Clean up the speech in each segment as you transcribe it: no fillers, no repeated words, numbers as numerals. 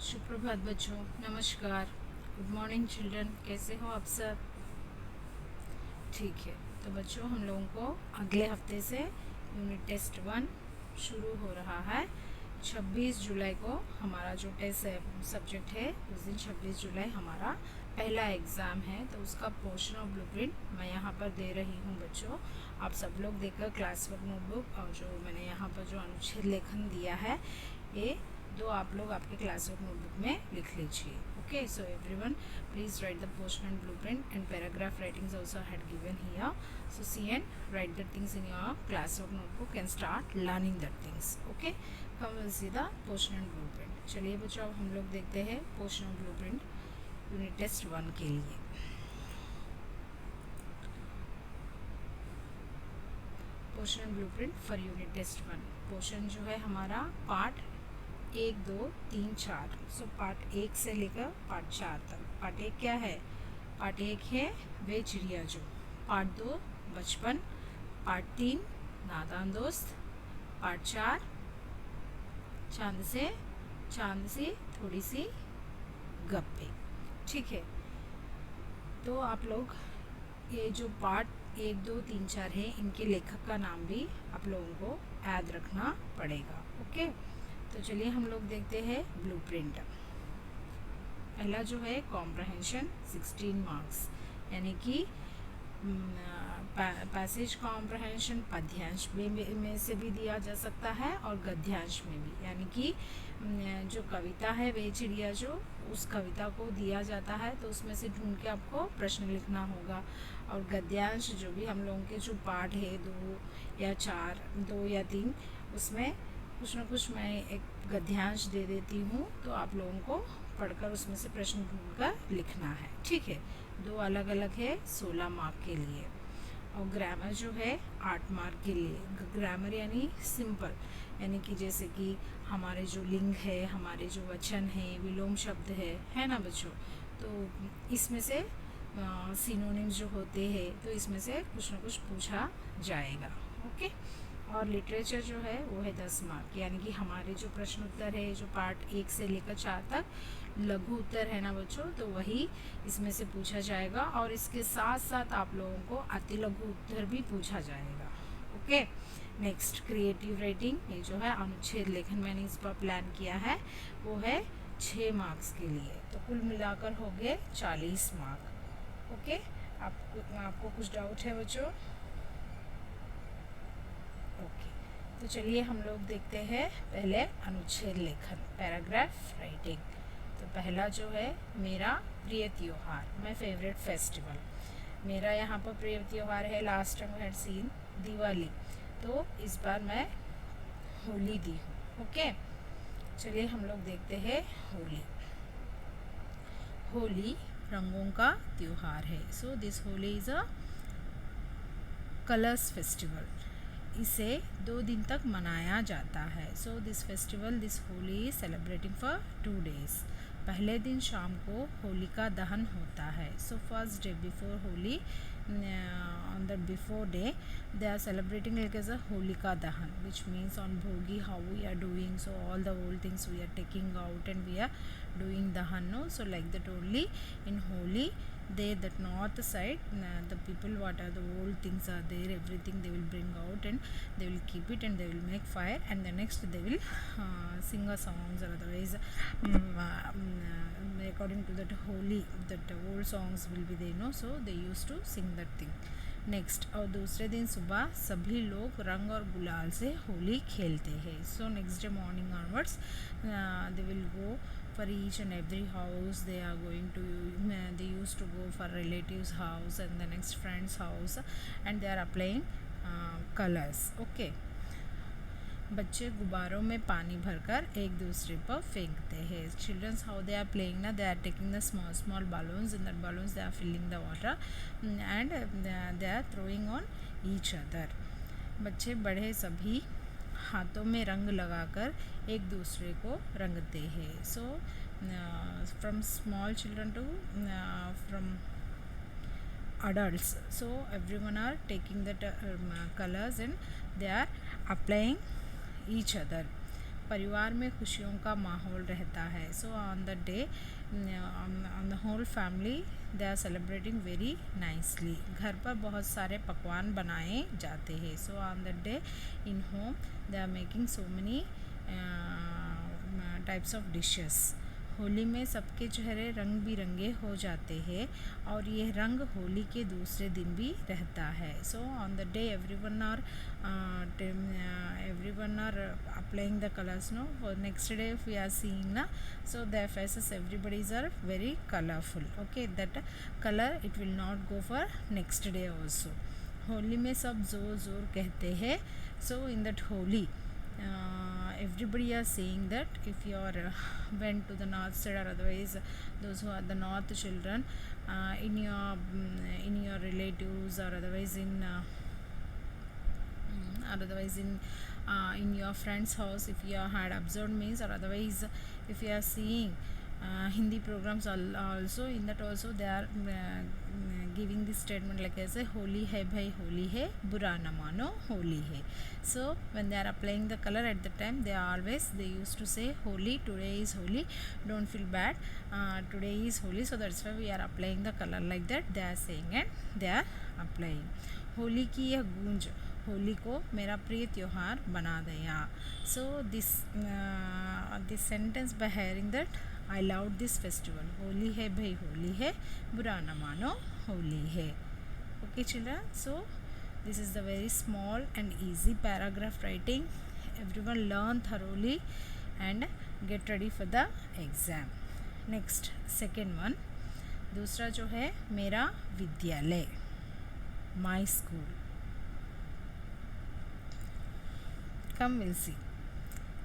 सुप्रभात बच्चों, नमस्कार। गुड मॉर्निंग चिल्ड्रन, कैसे हो आप सब? ठीक है, तो बच्चों हम लोगों को अगले हफ्ते से यूनिट टेस्ट 1 शुरू हो रहा है। 26 जुलाई को हमारा जो टेस्ट सब्जेक्ट है, उस दिन 26 जुलाई हमारा पहला एग्ज़ाम है। तो उसका पोर्शन ऑफ ब्लूप्रिंट मैं यहाँ पर दे रही हूँ बच्चों। आप सब लोग देखकर क्लास वर्क नोटबुक और जो मैंने यहाँ पर जो अनुच्छेद लेखन दिया है, ये दो आप लोग आपके क्लास वर्क नोटबुक में लिख लीजिए। Okay, so everyone please right the portion and blueprint and paragraph writings also had given here. So see and write the things in your class work notebook and start learning the things. Okay, come we'll see the portion and blueprint. चलिए बच्चों, अब हम लोग देखते हैं portion और blueprint unit test 1 के लिए। Portion and blueprint for unit test 1। Portion जो है हमारा पार्ट 1, 2, 3, 4। सो पार्ट 1 से लेकर पार्ट 4 तक। पार्ट 1 क्या है? पार्ट 1 है वे चिड़िया जो। पार्ट 2 बचपन। पार्ट 3 नादान दोस्त। पार्ट 4 चांद से थोड़ी सी गप्पे। ठीक है, तो आप लोग ये जो पार्ट 1, 2, 3, 4 है, इनके लेखक का नाम भी आप लोगों को याद रखना पड़ेगा। ओके, तो चलिए हम लोग देखते हैं ब्लूप्रिंट। पहला जो है कॉम्प्रहेंशन 16 मार्क्स, यानी कि पैसेज कॉम्प्रहेंशन पद्यांश में से भी दिया जा सकता है और गद्यांश में भी, यानी कि जो कविता है वे चिड़िया जो, उस कविता को दिया जाता है तो उसमें से ढूंढ के आपको प्रश्न लिखना होगा। और गद्यांश जो भी हम लोगों के जो पाठ है 2 या 4, 2 या 3, उसमें कुछ ना कुछ मैं एक गद्यांश दे देती हूँ, तो आप लोगों को पढ़कर उसमें से प्रश्न ढूंढकर लिखना है। ठीक है, 2 अलग अलग है 16 मार्क के लिए। और ग्रामर जो है 8 मार्क के लिए। ग्रामर यानी सिंपल, यानी कि जैसे कि हमारे जो लिंग है, हमारे जो वचन है, विलोम शब्द है ना बच्चों, तो इसमें से सिनोनिम्स जो होते हैं, तो इसमें से कुछ ना कुछ पूछा जाएगा। ओके, और लिटरेचर जो है वो है 10 मार्क, यानी कि हमारे जो प्रश्न उत्तर है, जो पार्ट 1 से लेकर 4 तक लघु उत्तर है ना बच्चों, तो वही इसमें से पूछा जाएगा। और इसके साथ साथ आप लोगों को अति लघु उत्तर भी पूछा जाएगा। ओके, नेक्स्ट क्रिएटिव राइटिंग, ये जो है अनुच्छेद लेखन मैंने इस पर प्लान किया है, वो है 6 मार्क्स के लिए। तो कुल मिलाकर हो गए 40 मार्क। ओके, आपको कुछ डाउट है बच्चों? ओके, तो चलिए हम लोग देखते हैं पहले अनुच्छेद लेखन, पैराग्राफ राइटिंग। तो पहला जो है मेरा प्रिय त्योहार, माय फेवरेट फेस्टिवल। मेरा यहाँ पर प्रिय त्योहार है, last time had seen Diwali, तो इस बार मैं होली दी हूँ। ओके, चलिए हम लोग देखते हैं होली। होली रंगों का त्योहार है। So this Holi is a colours festival. इसे 2 दिन तक मनाया जाता है। So this festival, this Holi is celebrating for 2 days। पहले दिन शाम को होलिका दहन होता है। So first day before Holi, on the before day they are celebrating like as a holika dahan, which means on bhogi how we are doing, so all the old things we are taking out and we are doing dahan, no? So like that only in holi, they, that north side, the people, what are the old things are there, everything they will bring out and they will keep it and they will make fire, and the next they will sing a songs, or otherwise according to that holy, that old songs will be there, no? So they used to sing that thing. Next, और दूसरे दिन सुबह सभी लोग रंग और गुलाल से होली खेलते हैं। So next day morning onwards they will go for each and every house, they are going to, they used to go for relatives house and the next friend's house, and they are applying colors. Okay, बच्चे गुब्बारों में पानी भरकर एक दूसरे पर फेंकते हैं। Childrens how they are playing ना, they are taking the small small balloons, in that balloons they are filling the water and they are throwing on each other. बच्चे बड़े सभी हाथों में रंग लगाकर एक दूसरे को रंगते हैं। So from small children to from adults, so everyone are taking the colors and they are applying each other. परिवार में खुशियों का माहौल रहता है. So on the day on the whole family they are celebrating very nicely. घर पर बहुत सारे पकवान बनाए जाते हैं. So on the day in home they are making so many types of dishes. Holi में सबके चेहरे रंग बिरंगे हो जाते हैं और ये रंग होली के दूसरे दिन भी रहता है. So on the day everyone are applying the colors, no, for next day if we are seeing na, so their faces everybody's are very colorful. Okay, that color it will not go for next day also. Holi में सब जोर जोर कहते हैं. So in that Holi everybody are saying that if you are went to the north side, or otherwise those who are the north children in your relatives, or otherwise in your friend's house, if you had observed means, or otherwise if you are seeing Hindi programs also, in that also they are giving this statement like ऐसे होली है भाई होली है बुरा न मानो होली है. So when they are applying the color at the time, they used to say Holi, today is Holi, don't feel bad, today is Holi, so that's why we are applying the color like that they are saying and they are applying. Holi की यह गूंज होली को मेरा प्रिय त्योहार बना दिया. So this sentence by hearing that I loved this festival. Holi है भाई होली है बुरा न मानो होली है. Okay children, so this is the very small and easy paragraph writing. Everyone learn thoroughly and get ready for the exam. Next second one, दूसरा जो है मेरा विद्यालय, my school. Come we'll see.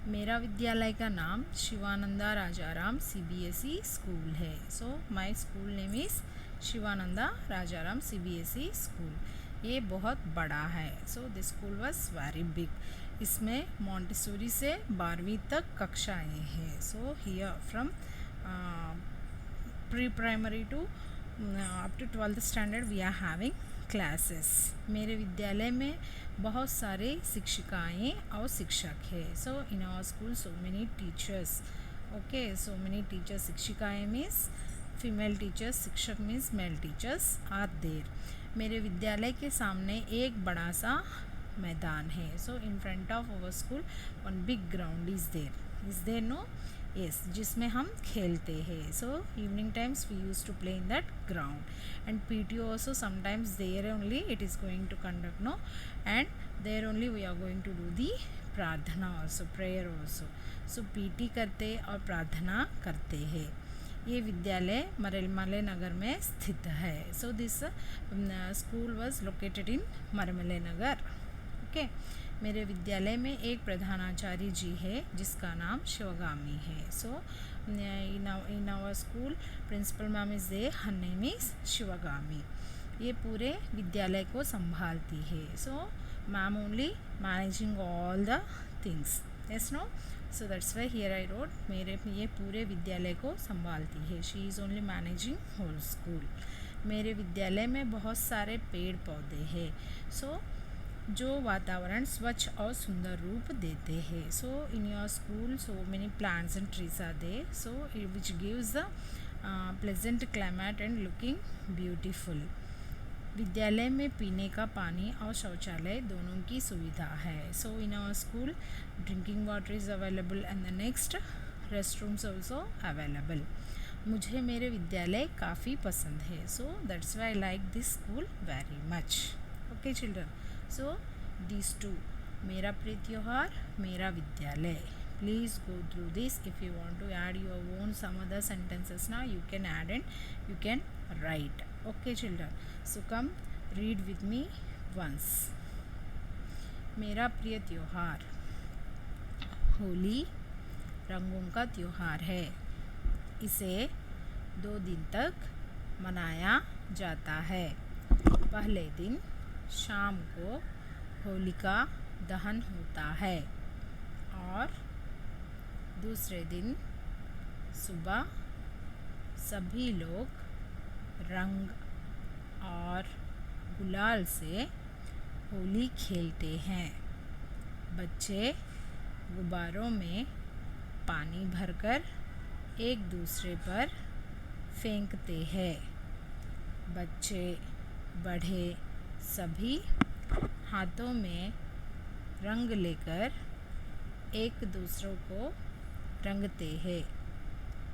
मेरा विद्यालय का नाम शिवानंदा राजाराम CBSE स्कूल है. So my school name is Shivananda Rajaram CBSE school. ये बहुत बड़ा है. So this school was very big. इसमें मॉन्टेसोरी से 12वीं तक कक्षाएँ हैं. So here from pre primary to up to 12th standard we are having classes. मेरे विद्यालय में बहुत सारे शिक्षिकाएँ और शिक्षक हैं. So in our school so many teachers. Okay, so many teachers. शिक्षिकाएँ मीन्स फीमेल टीचर्स, शिक्षक means male teachers are there. मेरे विद्यालय के सामने एक बड़ा सा मैदान है. So in front of our school one big ground is there no, yes, जिसमें हम खेलते हैं. So evening times we use to play in that ground and PT also sometimes there only it is going to conduct, no, and there only we are going to do the प्रार्थना also, prayer also. so PT करते और प्रार्थना करते हैं. ये विद्यालय मरमले नगर में स्थित है. So this school was located in Maramalai Nagar. Okay, मेरे विद्यालय में एक प्रधानाचार्य जी है जिसका नाम शिवगामी है. So in our school principal ma'am is there, her name is Sivagami. ये पूरे विद्यालय को संभालती है. So ma'am only managing all the things. Yes no, so that's why here I wrote मेरे ये पूरे विद्यालय को संभालती है. She is only managing whole school. मेरे विद्यालय में बहुत सारे पेड़ पौधे हैं. सो जो वातावरण स्वच्छ और सुंदर रूप देते हैं. So in your school so many plants and trees are there. So which gives the pleasant climate and looking beautiful. विद्यालय में पीने का पानी और शौचालय दोनों की सुविधा है. So in our school drinking water is available and the next rest rooms also available. मुझे मेरे विद्यालय काफ़ी पसंद है. So that's why I like this school very much. Okay children, so these two, मेरा प्रिय त्योहार, मेरा विद्यालय. Please go through this. If you want to add your own some other sentences now, you can add and you can write. Okay children, so come read with me once. मेरा प्रिय त्योहार. होली रंगों का त्योहार है. इसे 2 दिन तक मनाया जाता है. पहले दिन शाम को होलिका दहन होता है और दूसरे दिन सुबह सभी लोग रंग और गुलाल से होली खेलते हैं. बच्चे गुब्बारों में पानी भरकर एक दूसरे पर फेंकते हैं। बच्चे बड़े सभी हाथों में रंग लेकर एक दूसरों को रंगते हैं।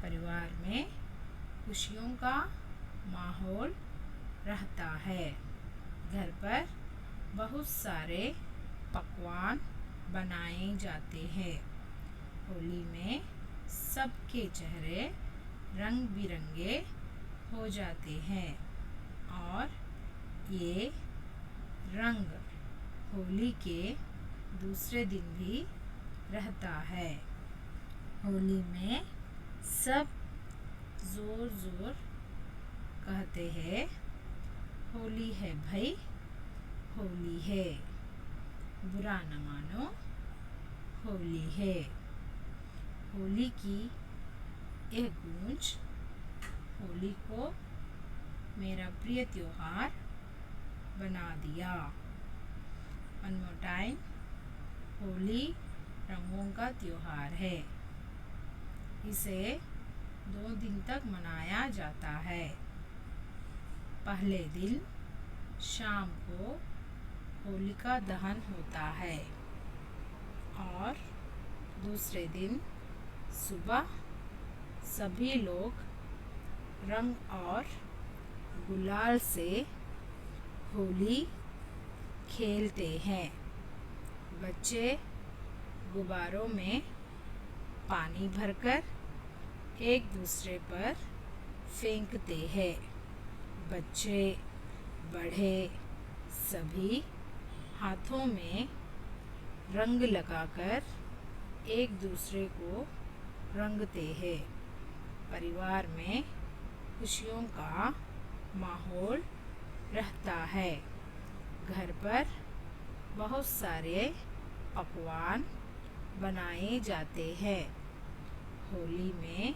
परिवार में खुशियों का माहौल रहता है। घर पर बहुत सारे पकवान बनाए जाते हैं। होली में सबके चेहरे रंग बिरंगे हो जाते हैं और ये रंग होली के दूसरे दिन भी रहता है। होली में सब जोर जोर कहते हैं, होली है भाई, होली है, बुरा न मानो, होली है। होली की यह गूंज होली को मेरा प्रिय त्योहार बना दिया। वन मोर टाइम, होली रंगों का त्योहार है। इसे 2 दिन तक मनाया जाता है। पहले दिन शाम को होलिका दहन होता है और दूसरे दिन सुबह सभी लोग रंग और गुलाल से होली खेलते हैं। बच्चे गुब्बारों में पानी भरकर एक दूसरे पर फेंकते हैं। बच्चे बड़े सभी हाथों में रंग लगाकर एक दूसरे को रंगते हैं। परिवार में खुशियों का माहौल रहता है। घर पर बहुत सारे पकवान बनाए जाते हैं। होली में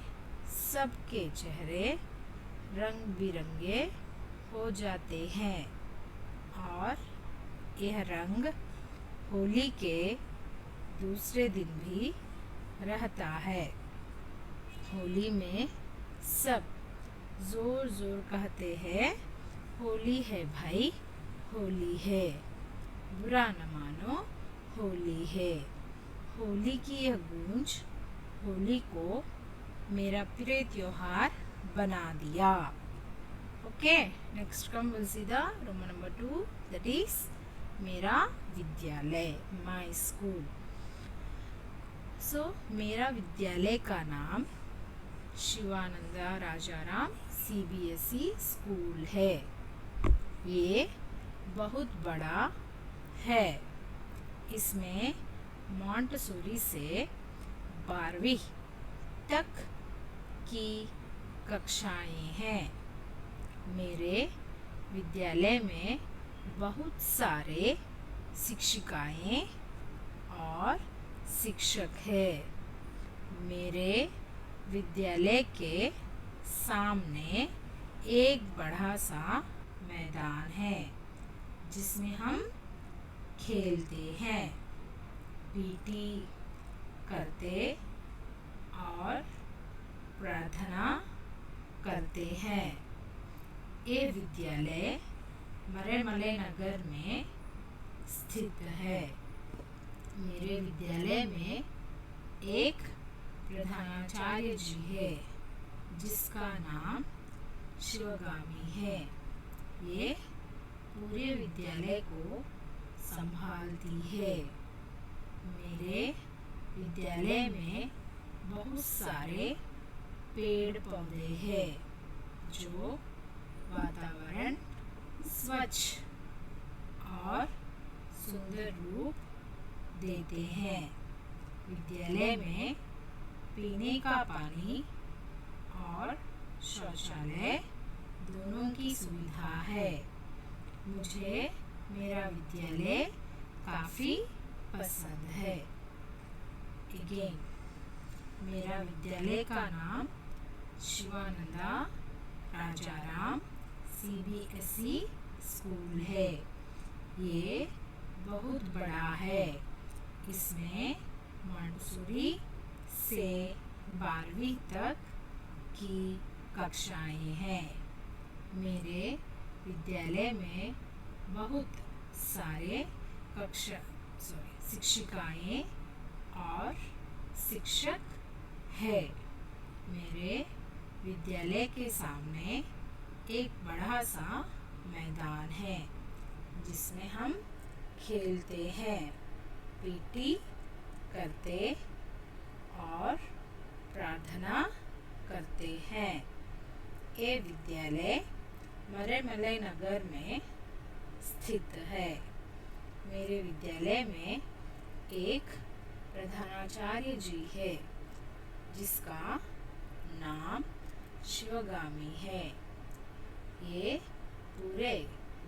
सबके चेहरे रंग बिरंगे हो जाते हैं और यह रंग होली के दूसरे दिन भी रहता है। होली में सब जोर जोर कहते हैं, होली है भाई, होली है, बुरा न मानो, होली है। होली की यह गूंज होली को मेरा प्रिय त्योहार बना दिया। Okay, next come will see the Roman number 2, that is मेरा विद्यालय, माय स्कूल। सो मेरा विद्यालय का नाम शिवानंदा राजाराम CBSE स्कूल है। ये बहुत बड़ा है। इसमें मॉन्टेसोरी से 12वीं तक की कक्षाएं हैं। मेरे विद्यालय में बहुत सारे शिक्षिकाएं और शिक्षक हैं। मेरे विद्यालय के सामने एक बड़ा सा मैदान है जिसमें हम खेलते हैं, PT करते और प्रार्थना करते हैं। ये विद्यालय मरेमले नगर में स्थित है। मेरे विद्यालय में एक प्रधानाचार्य जी है जिसका नाम शिवगामी है। ये पूरे विद्यालय को संभालती है। मेरे विद्यालय में बहुत सारे पेड़ पौधे हैं जो वातावरण स्वच्छ और सुंदर रूप देते हैं। विद्यालय में पीने का पानी और शौचालय दोनों की सुविधा है। मुझे मेरा विद्यालय काफ़ी पसंद है। अगेन, मेरा विद्यालय का नाम शिवानंदा राजाराम CBSE स्कूल है। ये बहुत बड़ा है। इसमें मॉन्टेसोरी से 12वीं तक की कक्षाएं हैं। मेरे विद्यालय में बहुत सारे शिक्षिकाएं और शिक्षक है। मेरे विद्यालय के सामने एक बड़ा सा मैदान है जिसमें हम खेलते हैं, पीटी करते और प्रार्थना करते हैं। ये विद्यालय मरेमलै नगर में स्थित है। मेरे विद्यालय में एक प्रधानाचार्य जी है जिसका नाम शिवगामी है। ये पूरे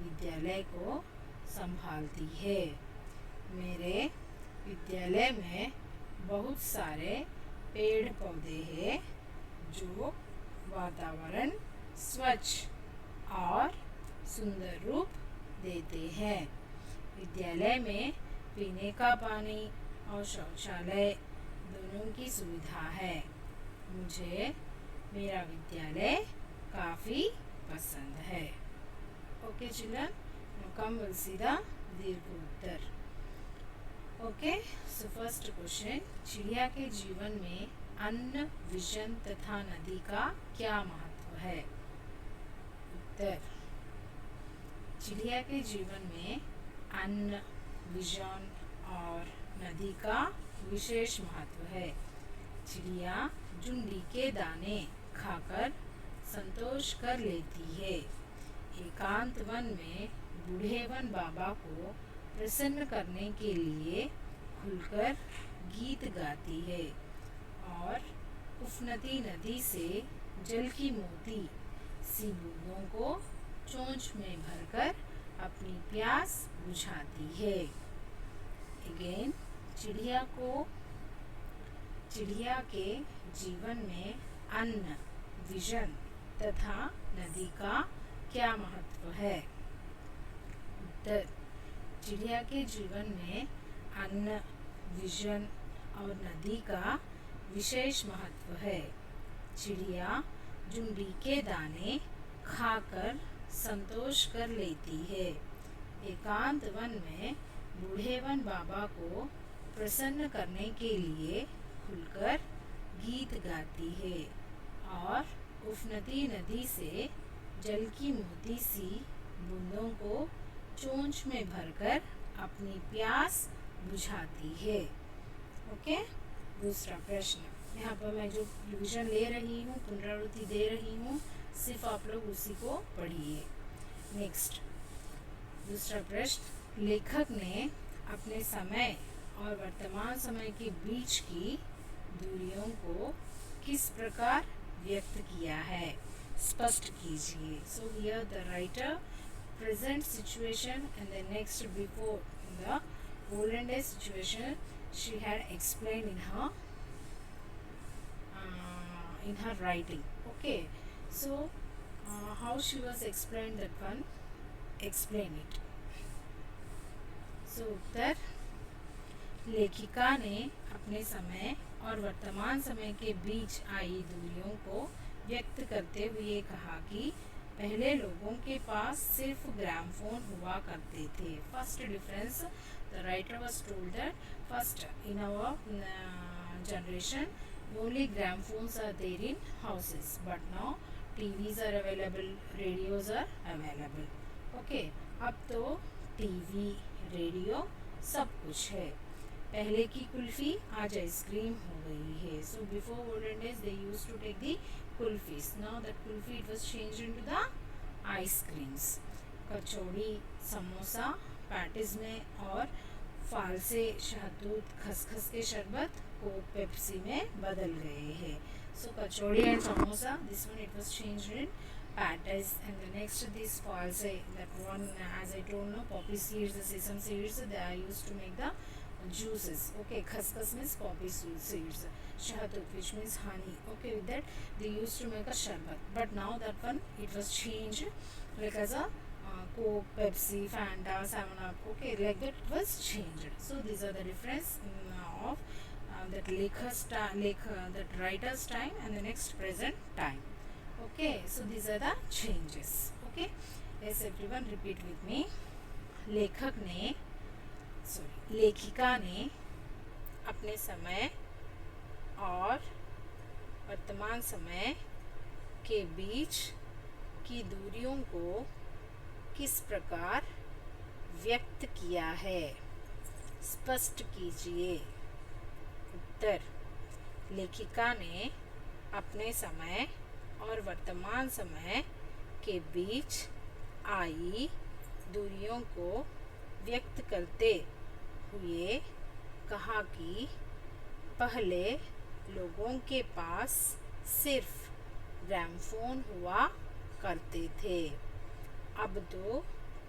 विद्यालय को संभालती है। मेरे विद्यालय में बहुत सारे पेड़ पौधे हैं जो वातावरण स्वच्छ और सुंदर रूप देते हैं। विद्यालय में पीने का पानी और शौचालय दोनों की सुविधा है। मुझे मेरा विद्यालय काफ़ी पसंद है। Okay children, now come we'll see the दीर्घ उत्तर। ओके, सो फर्स्ट क्वेश्चन, चिड़िया के जीवन में अन्न, विजन तथा नदी का क्या महत्व है? उत्तर, चिड़िया के जीवन में अन्न, विजन और नदी का विशेष महत्व है। चिड़िया झुंडी के दाने खाकर संतोष कर लेती है। एकांत वन में बूढ़े वन बाबा को प्रसन्न करने के लिए खुलकर गीत गाती है और उफनती नदी से जल की मोती सी बूंदों को चोंच में भरकर अपनी प्यास बुझाती है। अगेन, चिड़िया के जीवन में अन्न, विजन तथा नदी का क्या महत्व है? उत्तर, चिड़िया के जीवन में अन्न, विजन और नदी का विशेष महत्व है। चिड़िया झुंडी के दाने खाकर संतोष कर लेती है। एकांत वन में बूढ़े वन बाबा को प्रसन्न करने के लिए खुलकर गीत गाती है और उफनती नदी से जल की मोती सी बूंदों को चोंच में भरकर अपनी प्यास बुझाती है। ओके, दूसरा प्रश्न, यहाँ पर मैं जो रिवीजन ले रही हूँ, पुनरावृत्ति दे रही हूँ, सिर्फ आप लोग उसी को पढ़िए। नेक्स्ट, दूसरा प्रश्न, लेखक ने अपने समय और वर्तमान समय के बीच की दूरियों को किस प्रकार व्यक्त किया है? स्पष्ट कीजिए। So here the writer present situation and the next before the olden day situation she had explained in her writing. Okay, so how she was explained that one, explain it. So उत्तर, लेखिका ने अपने समय और वर्तमान समय के बीच आई दूरियों को व्यक्त करते हुए कहा कि पहले लोगों के पास सिर्फ ग्रामफोन हुआ करते थे। First difference, the writer was told that first in our generation only gramophones are there in houses, but now TVs are available, radios are available. Okay, अब तो टीवी, रेडियो सब कुछ है। पहले की कुल्फी आज आइसक्रीम हो गई है। So before olden days they used to take the kulfis. Now that kulfi it was changed into the ice creams. Kachori, samosa, patties में और फाल से शहतूत, खसखस के शरबत कोक, पेप्सी में बदल गए हैं। So kachori and samosa, this one it was changed in patties, and the next this false, that one as I told no, poppy seeds, the sesame seeds, they are used to make the juices. Okay, khaskhas means poppy seeds, shahatut which means honey. Okay, with that they used to make a sharbat, but now that one it was changed like as a Coke, Pepsi, Fanta, 7 Up. Okay, like that it was changed. So these are the difference of that that writer's time and the next present time. Okay, so these are the changes. Okay, yes, everyone repeat with me. लेखिका ने अपने समय और वर्तमान समय के बीच की दूरियों को किस प्रकार व्यक्त किया है, स्पष्ट कीजिए। उत्तर, लेखिका ने अपने समय और वर्तमान समय के बीच आई दूरियों को व्यक्त करते हुए कहा कि पहले लोगों के पास सिर्फ ग्रामोफोन हुआ करते थे, अब तो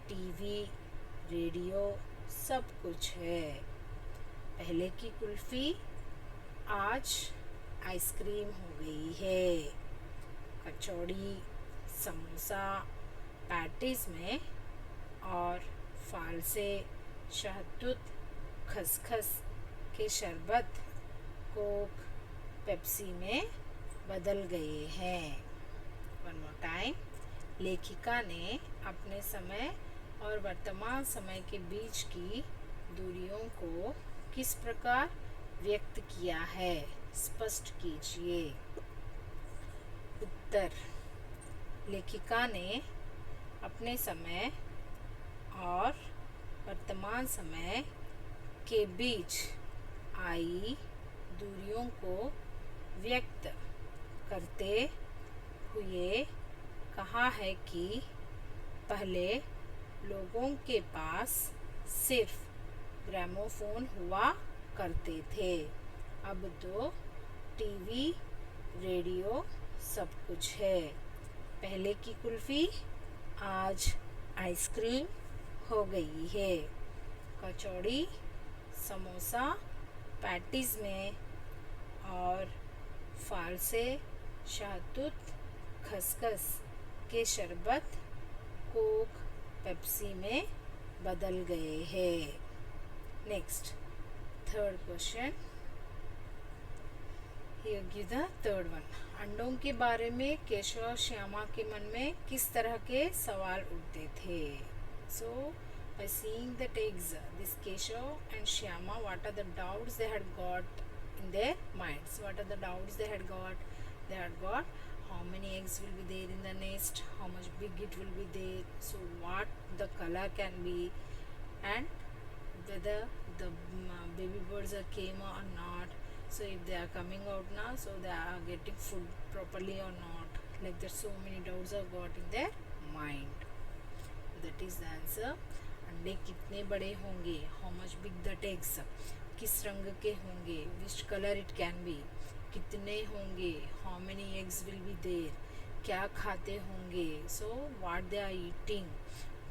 टीवी, रेडियो सब कुछ है। पहले की कुल्फ़ी आज आइसक्रीम हो गई है। कचौड़ी, समोसा, पैटीज़ में और फालसे, शहतूत, खसखस के शरबत कोक, पेप्सी में बदल गए हैं। One more time. लेखिका ने अपने समय और वर्तमान समय के बीच की दूरियों को किस प्रकार व्यक्त किया है, स्पष्ट कीजिए। उत्तर, लेखिका ने अपने समय और वर्तमान समय के बीच आई दूरियों को व्यक्त करते हुए कहा है कि पहले लोगों के पास सिर्फ ग्रामोफोन हुआ करते थे, अब तो टीवी, रेडियो सब कुछ है। पहले की कुल्फ़ी आज आइसक्रीम हो गई है। कचौड़ी, समोसा, पैटीज़ में और फालसे, शहतूत, खसखस के शरबत कोक, पेप्सी में बदल गए हैं। Next, third question. Here give the third one. अंडों के बारे में केशव और श्यामा के मन में किस तरह के सवाल उठते थे? So, by seeing the eggs, this Keshav and Shyama, what are the doubts they had got in their minds? What are the doubts they had got? They had got how many eggs will be there in the nest, how much big it will be there, so what the color can be, and whether the baby birds are came or not. So if they are coming out now, so they are getting food properly or not. Like that, so many doubts are got in their mind. That is the answer. अंडे कितने बड़े होंगे, how much big the eggs, किस रंग के होंगे, which color it can be, कितने होंगे, how many eggs will be there, क्या खाते होंगे, so what they are eating,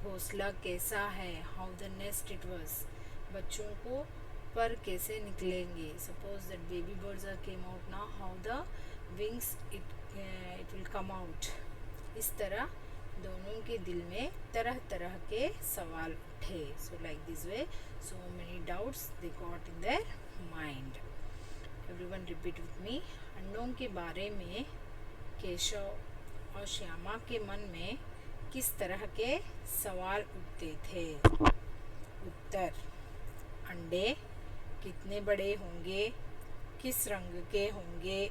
घोंसला कैसा है, how the nest it was, बच्चों को पर कैसे निकलेंगे, suppose that baby birds are came out now, how the wings it will come out. इस तरह दोनों के दिल में तरह तरह के सवाल उठे. So like this way, so many doubts they got in their mind. Everyone repeat with me. अंडों के बारे में केशव और श्यामा के मन में किस तरह के सवाल उठते थे? उत्तर: अंडे कितने बड़े होंगे, किस रंग के होंगे,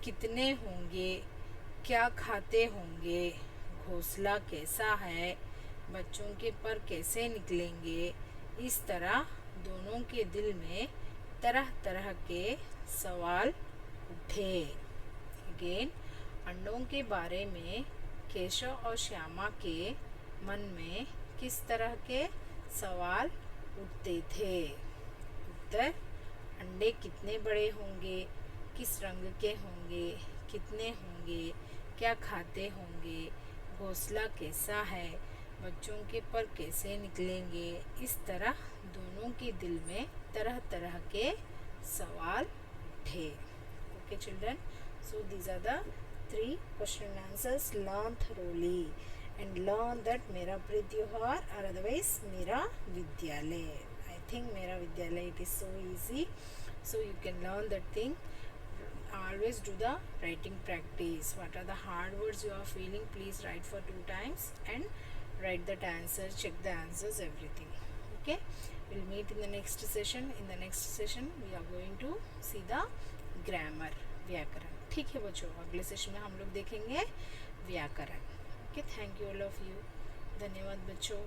कितने होंगे, क्या खाते होंगे, घोंसला कैसा है, बच्चों के पर कैसे निकलेंगे. इस तरह दोनों के दिल में तरह तरह के सवाल उठे. अगेन, अंडों के बारे में केशव और श्यामा के मन में किस तरह के सवाल उठते थे? उत्तर: अंडे कितने बड़े होंगे, किस रंग के होंगे, कितने होंगे, क्या खाते होंगे, घोंसला कैसा है, बच्चों के पर कैसे निकलेंगे. इस तरह दोनों के दिल में तरह तरह के सवाल उठे. Okay children, so these are the 3 question and answers. Learn thoroughly and learn that मेरा प्रिय त्योहार or otherwise मेरा विद्यालय. I think मेरा विद्यालय it is so easy. So you can learn that thing. Always do the writing practice. What are the hard words you are feeling, please write for 2 times and write that answer, check the answers, everything. Okay, we'll meet in the next session. In the next session we are going to see the grammar, व्याकरण. ठीक है बच्चों, अगले session में हम लोग देखेंगे व्याकरण. Okay, thank you all of you. धन्यवाद बच्चों.